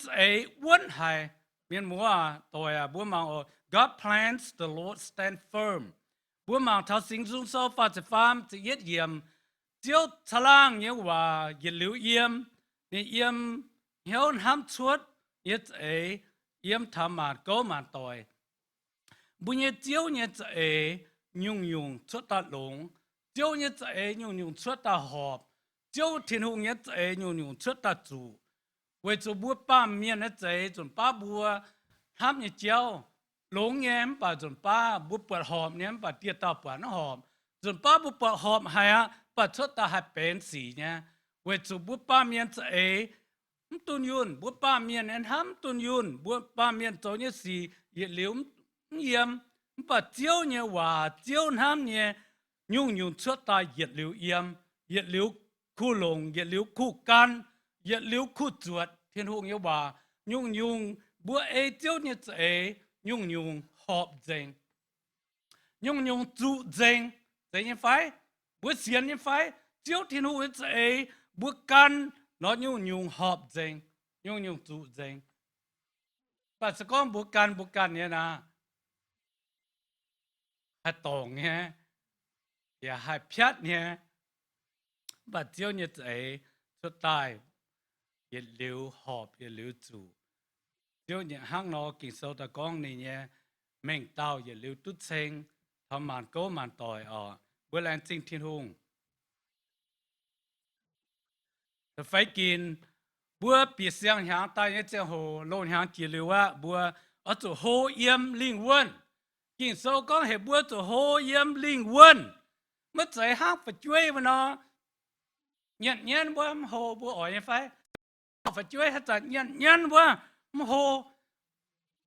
วันหายเมียนมัวตัวบัวมังGod plans the Lord stand firm บัวมังท้าสิงสุ่งโซฟาจะฟามจะเย็ดเยี่ยมเจียวทลางเนี่ยว่าเย็ดเหลียวเยี่ยมเนี่ยเยี่ยมเหี้ยวห้ำชวดเย็ดเยี่ยมทำมาก็มาต่อยบุญเนี่ยเจียวเนี่ยยุงชวดตาหลงเจียวเนี่ยยุงชวดตาหอบเจ้าทิ้งหงเนี่ยยุงชวดตาจูเวจูบัวป้าเมียนเนี่ยจนป้าบัวทำเนี่ยเจ้าหลงแง้มป่าจนป้าบัวปวดหอบเนี่ยป่าเตี้ยตาปวดน้ำหอบจนป้าบัวปวดหอบหายป่าชวดตาหายเป็นสีเนี่ยเวจูบัวป้าเมียนตุนยุนบัวป้าเมียนเนี่ยทำตุนยุนบัวป้าเมียนตัวเนี่ยสีเหยียดเหลียวเยี่ยมป่าเจียวเนี่ยว่าเจียวทำเนี่ยยุงชวดตาเหยียดเหลียวเยี่ยมเหยียดเหลียวคู่หลงเหยียดเหลียวคู่กันเหยียดเหลียวคู่จวดเทียนหงเยาว่ายุงบัวเจียวเนี่ยยุงหอบเจงยุงจูเจงแต่ยังไฟบัวเสียนยังไฟเจียวเทียนหงบัวกันนอยุงหอบเจงยุงจูเจงปัจจุบันบัวกันเนี่ยนะให้ตรงเนี่ยอย่าให้พิษเนี่ยปัจจุบันเนี่ยสุดท้ายเหยียดเหลียวหอบเหยียดเหลียวจูเดี๋ยวเนี่ยห้างนอกินโซตะกองนี่เนี่ยแม่งเต้าเหยียดเหลียวตุ้ดเซงทำมันก็มันต่อยเวลาจริงทิ้งหงแต่ไฟกินบัวปีเสียงหางตายเนี่ยเจ้าโหโลนหางจีหรือว่าบัว ở chỗ hồ yếm linh quân kinh sâu con hệ bữa chỗ hồ yếm linh quân mất giải hát phải chơi vào nó nhận nhân bữa hồ bữa ỏi như phải phải chơi hết tất nhận nhân bữa hồ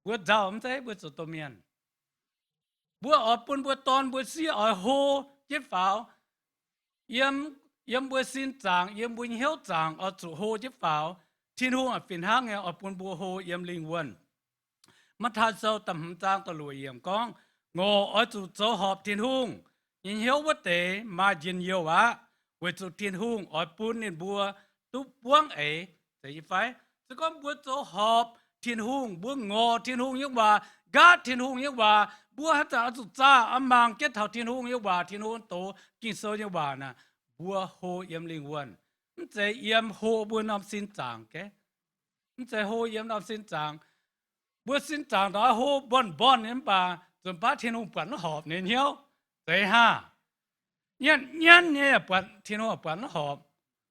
bữa giàu không thấy bữa chỗ tổ miền bữa ở bún bữa tòn bữa xí ở hồ chết pháo yếm bữa xin chàng yếm bữa hiếu chàng ở chỗ hồ chết pháo thiên hùng ở phiền hang nghe ở bún bữa hồ yếm linh quânมัทาเซาตำจางตะลุยเยี่ยมกองงออจุโจหอบเทียนหุงยินเหียววะเตมายินเยียววะเวจุเทียนหุงออยปูนนินบัวตุบปวงแต่ยี่ไฟสก้อมบัวโจหอบเทียนหุงบัวงอเทียนหุงยังว่ากาเทียนหุงยังว่าบัวฮัตตาจุจ้าอมังเก็ตเท่าเทียนหุงยังว่าเทียนหุงโตกินโซยังว่านะบัวโฮเยี่ยมลิงวันมันจะเยี่ยมโฮบัวนำสินจางแกมันจะโฮเยี่ยมนำสินจางบัวสินจางดาโฮบอนเนี่ยป่าจนป้าเทียนหุงปั่นหอบเนี่ยเหี้ยวใจห้าเนี่ยปั่นเทียนหุงปั่นหอบ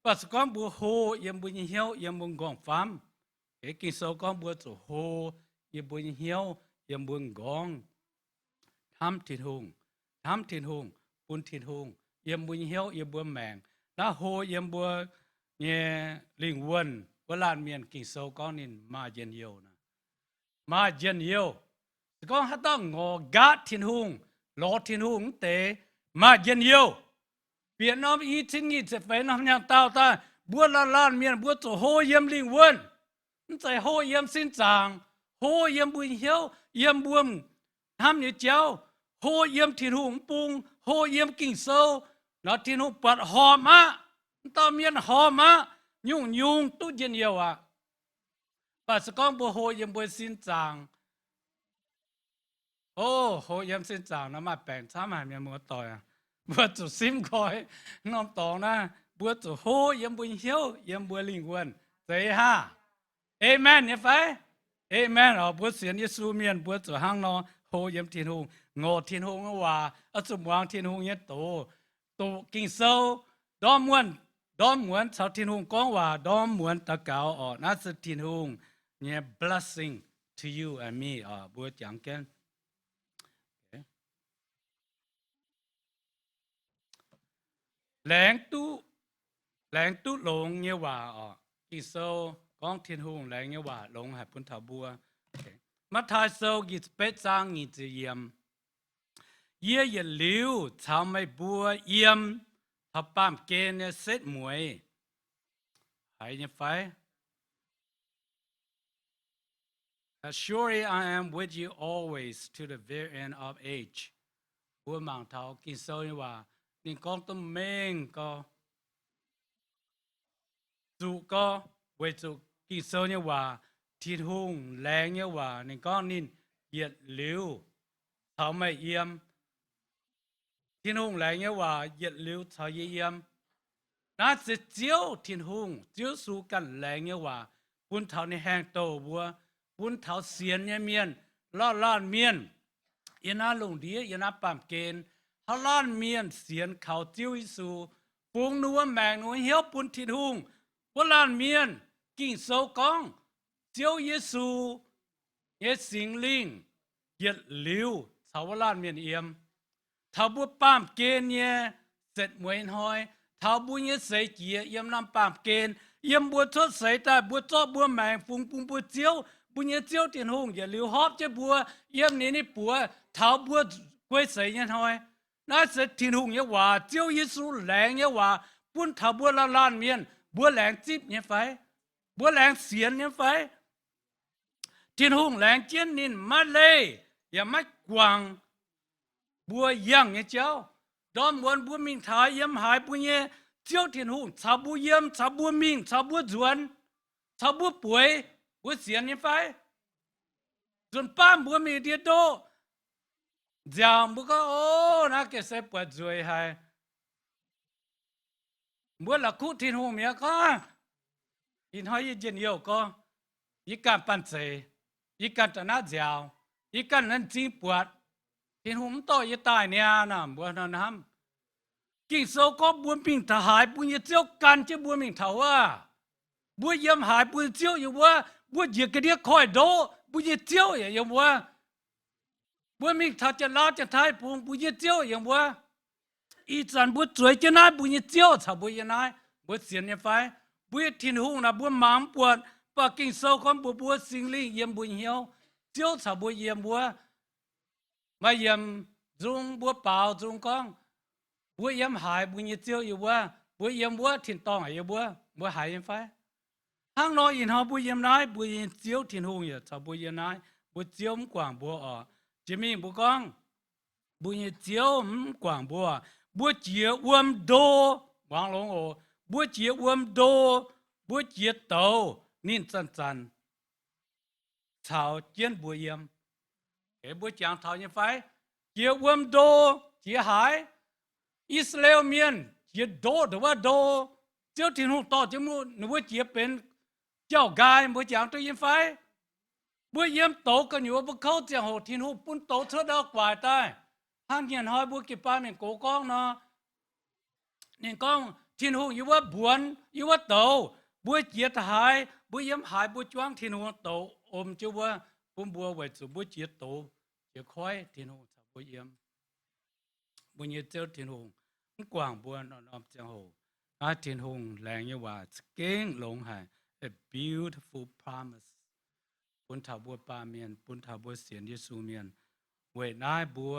ปัสก้อนบัวโฮเยี่ยมบุญเหี้ยวเยี่ยมบุญกองฟามกินโซก้อนบัวจุโฮเยี่ยมบุญเหี้ยวเยี่ยมบุญกองทำเทียนหุงปุ่นเทียนหุงเยี่ยมบุญเหี้ยวเยี่ยมบัวแมงแล้วโฮเยี่ยมบัวเนี่ยลิงวนเวลาเมียนกินโซก้อนนี่มาเย็นเยียวนะมาเย็นเยียวก็ฮัตต้องงอกาทินหุงรอทินหุงเตมาเย็นเยียวเปลี่ยนน้ำอีทิ้งอีเสฟน้ำยังเต้าตาบัวล้านเมียนบัวโจโฮเยี่ยมลิงวนใจโฮเยี่ยมสิ้นจางโฮเยี่ยมบุญเหียวเยี่ยมบวมทำเนี่ยเจ้าโฮเยี่ยมทินหุงปุงโฮเยี่ยมกิ่งโซแล้วทินหุงปัดหอมะตาเมียนหอมะยุ่งตู้เย็นเยียวอะปัสก้องบัวโฮยังบัวสินจางโอ้โฮยังสินจางนะมาแปลงช้ามาเมียมัวต่อยบัวจุดซิมคอยน้องตองนะบัวจุดโฮยังบัวเหียวยังบัวลิงวนใจห้าเอเมนเนี่ยไฟเอเมนอ๋อบัวเสียนเยซูเมียนบัวจุดห้างนอโฮยังเทียนหงงอเทียนหงว่าอจุบวางเทียนหงเนี่ยโตกิ่งโซดอมวนชาวเทียนหงก้องว่าดอมวนตะเกาอ๋อน่าจะเทียนหงเนี่ย blessing to you and me บัวจังเกนแหลงตู้หลงเนี่ยว่ากิโซก้องเทียนหงแหลงเนี่ยว่าหลงให้พุนถาบัวมาทายโซกิสเป็ดจางงีจะเยี่ยมเยี่ยหลิวชาวไม่บัวเยี่ยมถ้าป้ามเกณฑ์เนี่ยเสร็จมวยหายเนี่ยไฟSurely I am with you always to the very end of age บัวมังเทากินโซนี่ว่านี่กองต้มเม้งก็จุก็เวจุกินโซนี่ว่าทิดหุงแรงเนี่ยว่านี่ก้อนนินเหยียดหลิวเขาไม่เยี่ยมทิดหุงแรงเนี่ยว่าเหยียดหลิวเขาเยี่ยมน่าจะเจียวทิดหุงเจียวสู้กันแรงเนี่ยว่าปุ่นเท่าในแห้งโตบัวปุ่นเท้าเสียนเนี่ยเมียนล้านเมียนยานาลงดียานาปามเกณฑ์เขาล้านเมียนเสียนเขาจิ้วอิสูปุงนัวแมงนัวเหี้ยวปุ่นทิดหุงว่าล้านเมียนกิ่งโซกองเจียวเยซูเยสิงลิงเย็ดหลิวชาวล้านเมียนเอี่ยมท้าบัวปามเกณฑ์เนี่ยเสร็จมวยหอยท้าบัวเนี่ยใส่เกียเยี่ยมน้ำปามเกณฑ์เยี่ยมบัวทดใส่แต่บัวจอบบัวแมงปุงบัวเจียวบุญเจียวเตียนหงอย่าหลิวฮอบเจ้าบัวเยี่ยมนี่ปัวเท้าบัวกล้วยใส่ยันหอยน่าเสร็จทีนหงเนี่ยว่าเจียวยิสูแหลงเนี่ยว่าปุ่นเท้าบัวล้านเมียนบัวแหลงจิบเนี่ยไฟบัวแหลงเสียนเนี่ยไฟทีนหงแหลงเจียนนินมาเลยอย่าไม่กวางบัวย่างเนี่ยเจ้าดอมวนบัวมิงถ่ายย่ำหายปุญเยเจียวทีนหงชาวบัวย่ำชาวบัวมิงชาวบัวจวนชาวบัวป่วยบัวเสียนเนี่ยไฟจนป้ามบัวมีเดียโตจางบัวก็โอ้นักเกษตรปวดจวยให้บัวหลักคู่ทีนหงเมียก็อินหอยเย็นเยี่ยวก็ยิ่งการปั่นเสยยิ่งการจะน่าเจ้ายิ่งการนั้นจีปวดทีนหงต่อยิ่งตายเนี่ยนะบัวนั้นทำกิ่งโซก็บัวปิ่งทหารปุญญเจ้ากันเจ้าบัวมิงเถาว่าบัวเยี่ยมหายบัวเจียวอยู่ว่าบัวเหยียกระเดียคอยโด不也叫也有我，我们他จะลาจะท้ายพง不也叫อย่าง我，อีจัน不嘴จะนาย不也叫他不也นาย不เสียนเนี่ยไฟ不也ทิ้งหูนะ不หมามปวดปากกิ่งเสาคน不สิ่งลิเยี่ยม不เหี่ยวเจ้า他不เยี่ยมบัวมาเยี่ยมจงบัวเปล่าจงกองบัวเยี่ยมหายบัวเจ้าอยู่บัวบัวเยี่ยมบัวทิ้งตองอยู่บัวหายยังไฟห้างน้อยอินหอบัวเยี่ยมนายบัวเยี่ยมเจ้าทิ้งหูอยู่ถ้าบัวเยี่ยมนายบัวเจ้ามกว่างบัวอ่อจะมีบัวกองบัวเยี่ยมเจ้ากว่างบัวบัวเจียวอ้วมโดวางลงโอบัวเจียวอ้วมโดบัวเจียวโตนิ่งจันชาวเจียนบัวเยี่ยมเอ๋บัวจางเท่ายังไฟเจียวอ้วมโดเจียวหายอิสราเอลเมียนเจียวโดหรือว่าโดเจ้าถิ่นหูต่อจมูกหนูว่าเจียวเป็นเจ้ากายบัวจางตัวยังไฟบัวเยี่ยมโตกันอยู่ว่าเขาเจียวหูถิ่นหูปุ่นโตเท่าดอกกวายใต้ห้างเงียนหอยบัวกิป้าเนี่ยโกกองเนาะเนี่ยกองถิ่นหูอยู่ว่าบวนอยู่ว่าโตบัวเจียวหายบัวเยี่ยมหายบัวจ้วงถิ่นหูโตอมเจ้าว่าปุ่มบัวไว้สู่บัวเจียวโตเจียวคอยถิ่นหูสาวบัวเยี่ยมบัวเยี่ยมเจ้าถิ่นหูกว้างบัวนอนเจ้าหูอาถิ่นหูแรงยี่ว่าเก่งลงหาย a beautiful promise ปุ่นถาบัวปาเมียนปุ่นถาบัวเสียนเยซูเมียนเวนายบัว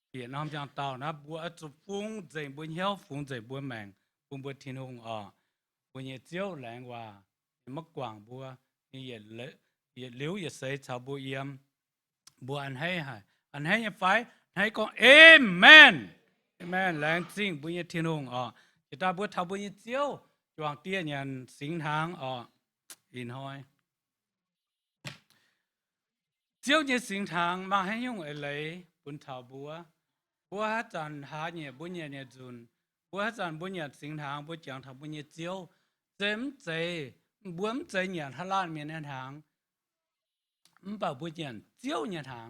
เปลี่ยนน้ำจางเต่านะบัวจุฟุ้งใจบัวเหี้ยวฟุ้งใจบัวแมงปุ่นบัวถิ่นหูอ่อบัวเยี่ยเจ้าแรงว่ามักกว้างบัวนี่เหยียดเลยเหยียดเลี้ยวเหยียดเสยชาวบัวเยี่ยมบัวอันให้หายอันให้ยังไฟให้ก็เอเมนเอเมนแรงจริงบุญยทินงอ๋อจะตาบัวทาบุญยเจียวจวงเตี้ยยันสิงทางอ๋ออินหอยเจียวเนี่ยสิงทางมาให้ยุ่งอะไรบุญทาบัวบัวฮัจันหาเนี่ยบุญเนี่ยจุนบัวฮัจันบุญเนี่ยสิงทางบัวจังทาบุญยเจียวเต็มใจบัวมใจเนี่ยทลานเมียนทางบ่บุญเนี่ยเจียวเนี่ยทาง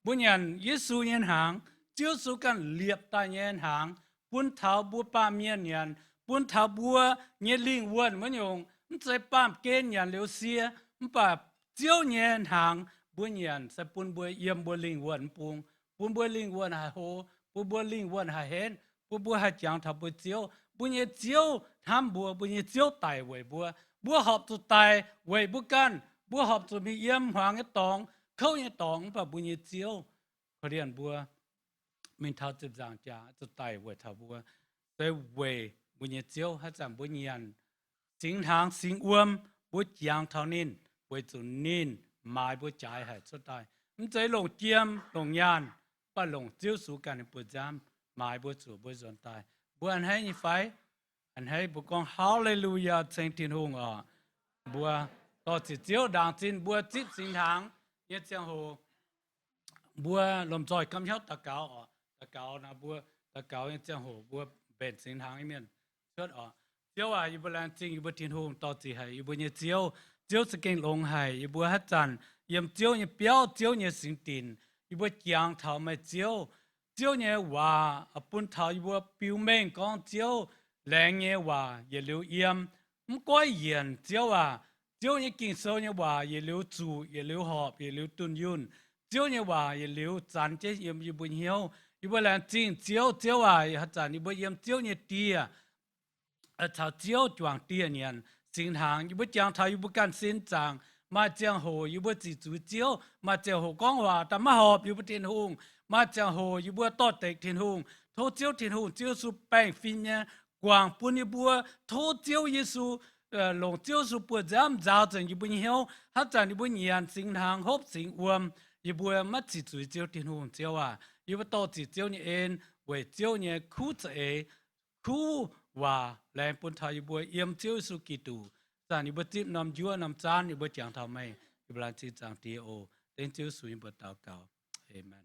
บุญยันเยซูเนียนหางเจ้าสุกันเลียบตาเนียนหางปุ่นเท้าบัวป้าเมียนยันปุ่นเท้าบัวเนียลิงวนมันยงมันใจป้ามเกณฑ์ยันเหลียวเสียมันป่าเจ้าเนียนหางบุญยันใส่ปุ่นบัวเยี่ยมบัวลิงวนปุงปุ่นบัวลิงวนหาโหปุ่นบัวลิงวนหาเห็นปุ่นบัวหาจังทับบัวเจียวบุญยันเจียวทำบัวบุญยันเจียวตายไว้บัวหอบตัวตายไว้บุกันบัวหอบตัวมีเยี่ยมหางไอ้ตองเขาไอ้ตองป่าบุญยันเจียวเรียนบัวมินท้าจุดจางจ้าจุดไตเวทบัวแต่เวบุญเจียวให้จำบุญยันสิงทางสิงอ้วมบุญยางเท่านินเวจุนนินหมายบุญใจให้สุดท้ายมันใจลงเจียมลงยานป้าลงเจียวสู่กันปุจจามหมายบุญสู่บุญจนตายบัวอันให้ยี่ไฟอันให้บุกองฮาเลลูยาเซงตินหงอ่ะบัวต่อจิตเจียวดังจินบัวจิตสิงทางเยเจียงโหบัวลมจอยกำเช้าตะเกาอ่ะตะเกานะบัวตะเกายังเจ้าโหบัวเป็นสิงทางไอ้เมียนเชิดอ่ะเจ้าว่าอยู่บนแรงจริงอยู่บนทินหงต่อจีให้อยู่บนเนี่ยเจียวสเก่งลงให้อยู่บัวฮัจจันยำเจียวเนี่ยเปียวเจียวเนี่ยสิงตินอยู่บนยางเท้าไม่เจียวเนี่ยว่าปุ่นเท้าอยู่บนปิวเม่งกองเจียวแรงเนี่ยว่าอย่าเลี้ยวเยี่ยมมันก้อยเย็นเจียวว่าเจียวเนี่ยกินโซเนี่ยว่าอย่าเลี้ยวจูอย่าเลี้ยวหอบอย่าเลี้ยวตุนยุนเจียวเนี่ยว่าอย่าเลี้ยวจันเจียมอยู่บนเหี่ยวอยู่บนแรงจริงเจียวว่าฮัจจันอยู่บนเยี่ยมเจียวเนี่ยเตี้ยถ้าเจียวจวงเตี้ยเนี่ยสิงทางอยู่บนจางไทยอยู่บนการเส้นจางมาเจียงโหอยู่บนจีจูเจียวมาเจียงโหก้องว่าแต่มาหอบอยู่บนเทียนหงมาเจียงโหอยู่บนต้อเต็กเทียนหงโทเจียวเทียนหงเจียวสุแป้งฟินเนี่ยกวางปุ่นอยู่บัวโทเจียวเยซูลงเจียวสุปวดจำจ้าจังอยู่บนเหี่ยวฮัจจันอยู่บนเยียนสิงทางหอบสิงอวมอยู่บัวมัดจีจูเจียวเทียนหงเจียวว่าอยู่บนต้อจีเจียวเนี่ยเองเวเจียวเนี่ยคู่จะคู่ว่าแรงปุ่นไทยอยู่บัวเอี่ยมเจียวสุกิตูจานอยู่บนจิบนำยัวนำจานอยู่บนจางทำไมอยู่บนจีจางทีโอเต็งเจียวสุยบนเตาเก่าเอเมน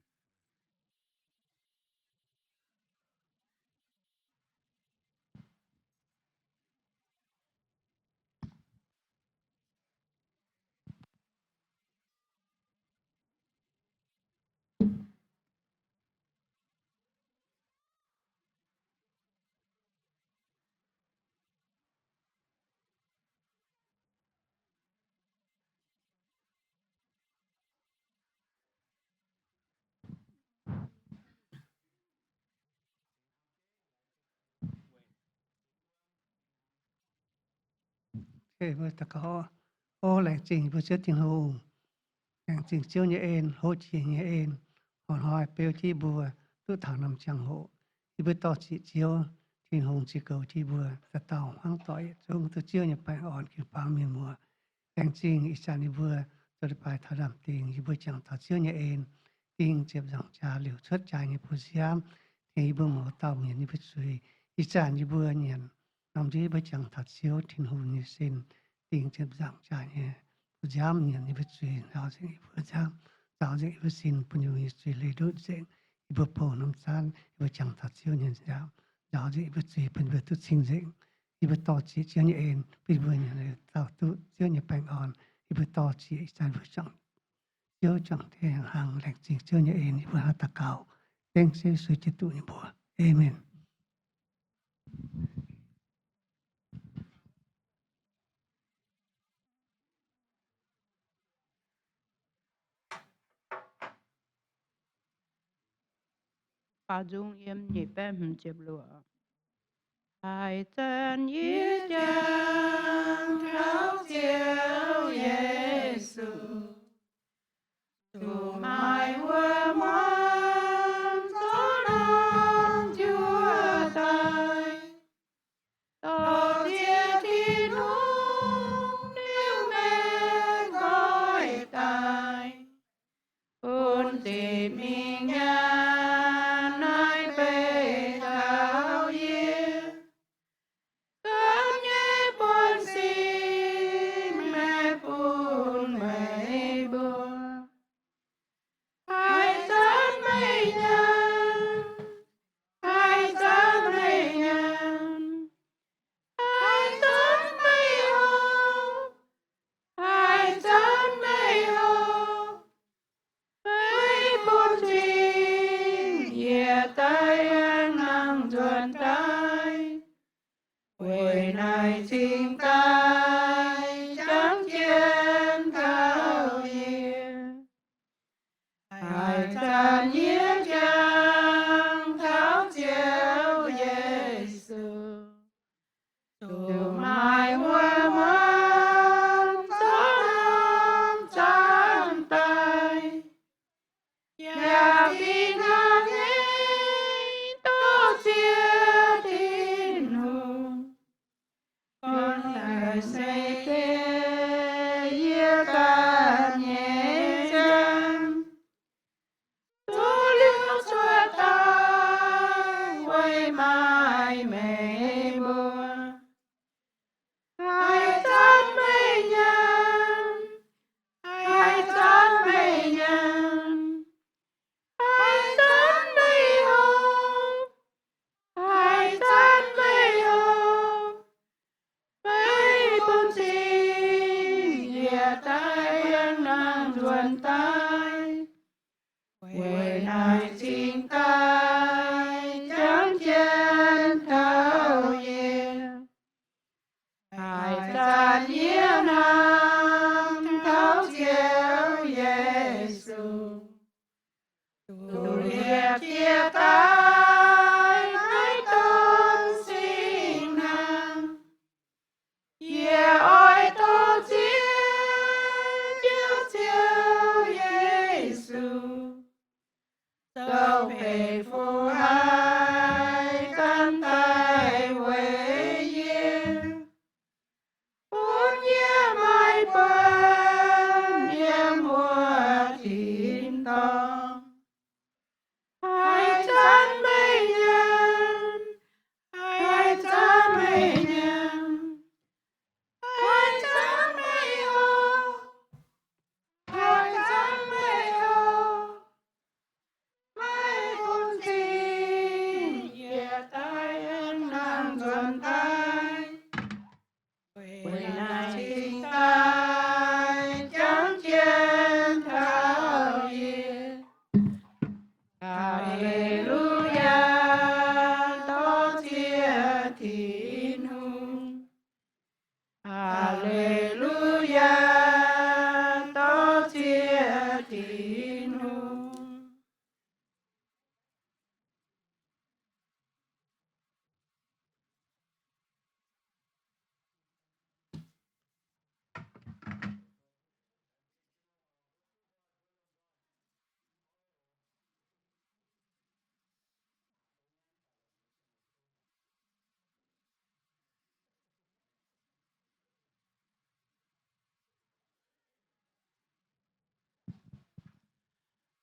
Kể với ta có ô lệnh trình với chết tình hùng lệnh trình chiếu như en hỗ chỉ như en hòn hỏi bêu chi bùa tu thảo nằm chẳng hộ thì với tỏ chỉ chiếu tình hùng chỉ cầu chi bùa ta tàu hoang tỏi chung tu chiếu như bài ổn kiểu bao miền mùa lệnh trình ít chán như bùa tôi bài thảo làm tình như bùa chẳng thảo chiếu như en tình chép dòng trà liều xuất trà như bùa xiêm thì bùa mỏ tàu miền như bùa suy ít chán như bùa nhận nằm dưới bùa chẳng thảo chiếu tình hùng như xin tình chép dòng trà như jam ni ni betri na se ibu jam ta je ibu sin punyu ni se le do se ibu po nam san ibu chang ta chiu ni jam da je ibu se pen ve tu sing je ibu to chi chiu ni en ibu ni le ta tu chiu ni peng on ibu to chi san vu chang chiu chang the hang lek chi chiu ni en ibu ha ta cao teng se su chi tu ni bo amen. Bà dung yếm nhị bém chếp lụa. Hai chân yết giang tháo chiếu Giêsu. Dù mai hoa moan gió non chúa tay. Tổ chia thiên hùng nếu mẹ gọi tai. Ôn tì mình nhan ai bê thảo yên. Cơn nhé buồn xin mẹ buồn mẹ buồn. Hai dân mây nhân, hai dân mây nhân, hai dân mây hồng, hai dân mây hồng. Mây buồn xin nhẹ tay anh ngang dần tay. Quê này xin tay chẳng chiến thảo yên. Hai chân nhiếp giang tháo chiếu Giêsu. Dù mai hoa moan gió non trắng tay. Nhà vì nàng ấy tô chia thiên hùng. Con lại xây tê yê ca nhẹ chân. Tô liêu xua tay quay mai mẹ buồn. Hai chân mây nhân, hai chân mây nhân, hai chân mây hồng, hai chân mây hồng. Mây buồn xin nhẹ tay anh ngang dần tay. Quê này xin tay chẳng chiến thảo yên. Hai chân nhiễm nam tháo chiếu Giêsu. Dù liệt chia tay nói tôn xin nam. Yeah, ôi tôn chiếu Giêsu. Dẫu về phù hai căn tay quê yên. Bốn nhé mai bơn nhé mùa thìn tông. Hai chân mây nhân, hai chân mây nhân, hai chân mây hồng, hai chân mây hồng. Mây buồn xin nhẹ tay anh ngang dần tay. Quê này xin tay chẳng chiến thảo yên. Hallelujah, tó chia thiên hùng. Hallelujah, tó chia thiên hùng.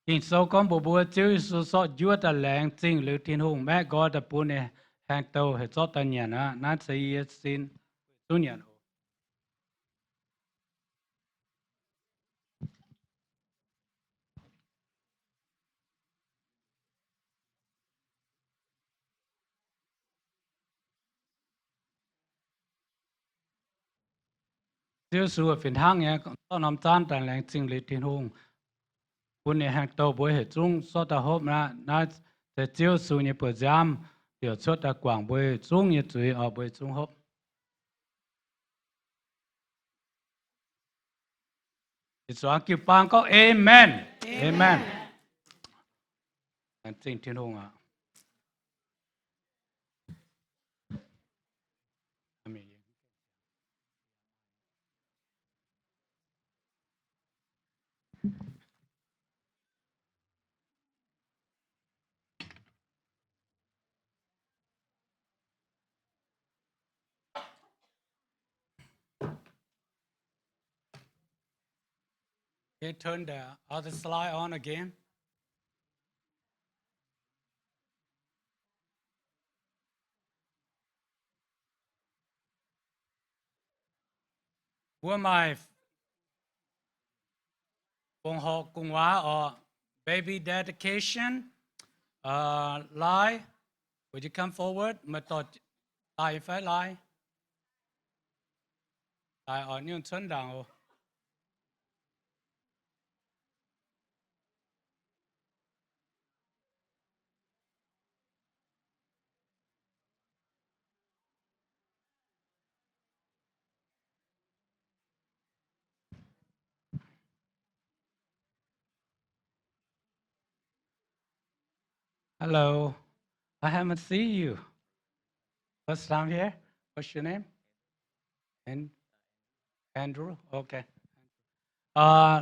in so con bộ bùa chữ số số chúa ta lẹng chính lữ thiên hùng mẹ có ta bùa này hàng tàu hệ cho ta nhận á nát xây xin tu nhận chữ số phiền hàng nhé tao nằm chan ta lẹng chính lữ thiên hùng bùa này hàng tàu bùa hệ trung số ta hộp nát sẽ chữ số nhé bùa giam điều số ta quảng bùa trung nhé chuối ở bùa trung hộp số kêu bằng có amen amen anh chính thiên hùng à amen. Okay, turn the other slide on again. Where my phong hộ cùng hóa or baby dedication lie? Would you come forward? Mà tọt lie phải lie. Lie ở những chân đằng. Hello, I haven't seen you. First time here? What's your name? Andrew? Okay.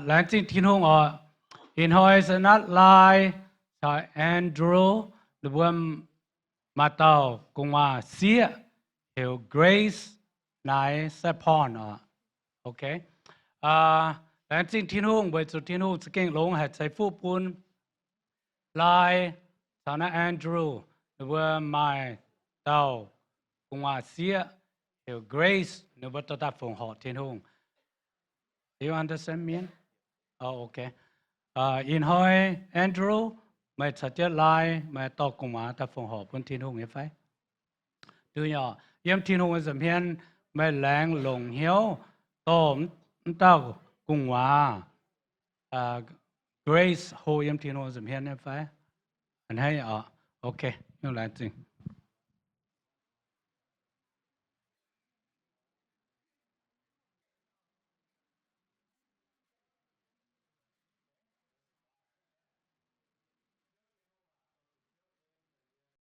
Lãng chính thiên hùng ở in hồi sẽ nát lie tại Andrew the one mà tàu cùng mà xía hiểu Grace này sẽ pon ở okay. Lãng chính thiên hùng bởi sự thiên hùng sẽ kinh lông hạt sẽ phụ bún lie tại Andrew the one mà tàu cùng mà xía hiểu Grace nếu bắt ta phụng họ thiên hùng. Do you understand me? Oh, okay. In hồi Andrew, mày thật chất lại, mày tao cùng mà ta phụng hợp với thiên hùng như phải. Từ nhỏ, yếm thiên hùng dầm hiền, mày láng lồng hiếu, tôm tao cùng mà Grace hồ yếm thiên hùng dầm hiền như phải. Anh hay okay, you like